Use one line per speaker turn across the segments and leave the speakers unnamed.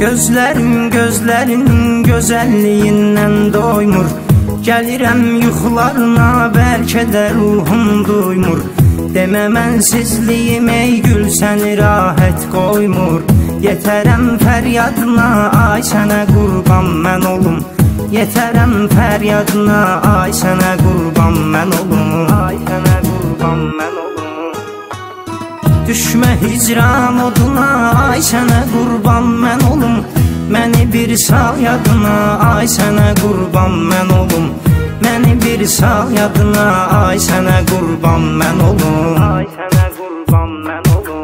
Gözlerinin gözəlliyindən doymur. Gəlirəm yuxularına, bəlkə də ruhum duymur. Demə mənsizliyim ey gül səni rahət qoymur. Yetərəm fəryadına, ay sənə qurban mən olum. Yetərəm fəryadına, ay sənə qurban mən olum. Ay sənə qurban mən olum. Düşmə hicran oduna, ay sənə qurban mən olum. Məni bir sal yadına, ay sənə qurban mən olum. Məni bir sal yadına, ay sənə qurban mən olum. Ay sənə qurban mən olum.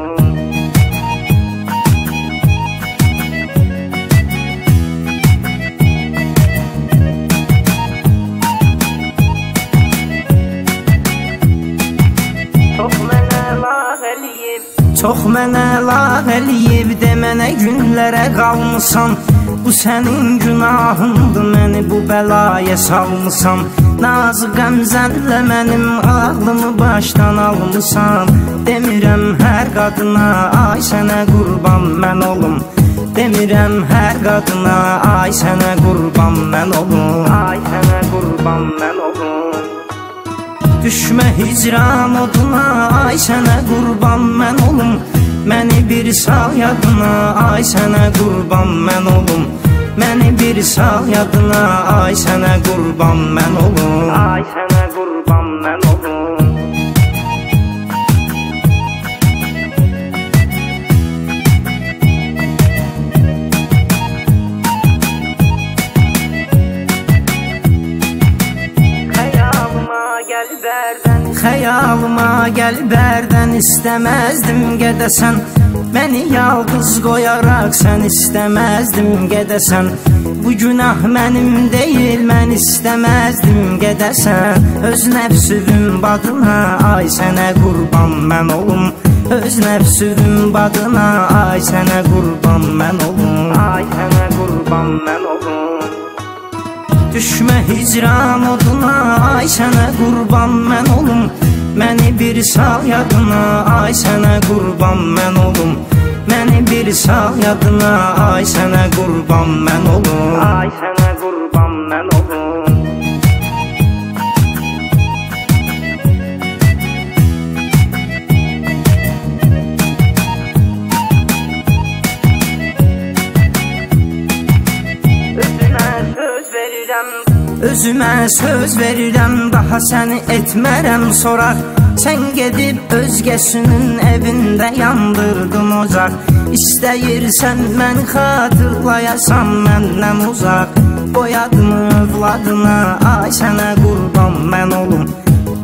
Çox mənə lağ eləyib, demənə günlərə qalmısan. Bu sənin günahındır, məni bu bəlaya salmısan. Nazı qəmzənlə mənim ağlımı başdan almısan. Demirəm hər qadına, ay sənə qurban mən olum. Demirəm hər qadına, ay sənə qurban mən olum. Ay sənə qurban mən olum. Düşmə hicran oduna, ay sənə qurban mən olum. Məni bir sal yadına, ay sənə qurban mən olum. Məni bir sal yadına, ay sənə qurban mən olum. Ay sənə qurban mən olum. Xəyalıma gəl bərdən, istəməzdim gedəsən. Məni yalqız qoyaraq sən istəməzdim gedəsən. Bu günah mənim deyil, mən istəməzdim gedəsən. Öz nəfsümün badına, ay sənə qurban mən olum. Öz nəfsümün badına, ay sənə qurban mən olum. Ay sənə qurban mən olum. Düşmə hicran oduna, ay sənə qurban mən olum. Məni bir sal yadına, ay sənə qurban mən olum. Məni bir sal yadına, ay sənə qurban mən olum. Ay sənə qurban mən olum. Özümə söz verirəm, daha səni etmərəm soraq. Sən gedib özgəsinin evində yandırdın ocaq. İstəyirsən mən xatırlayasam məndən uzaq. Qoyadmı övladına, ay sənə qurban mən olum.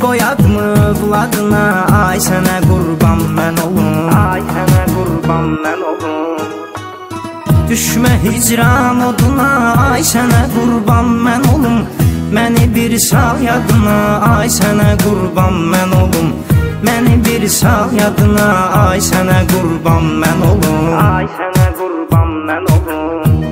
Qoyadmı övladına, ay sənə qurban mən olum. Ay sənə qurban mən olum. Düşmə hicran oduna, ay sənə qurban mən olum. Məni bir sal yadına, ay sənə qurban mən olum. Məni bir sal yadına, ay sənə qurban mən olum. Ay sənə qurban mən olum.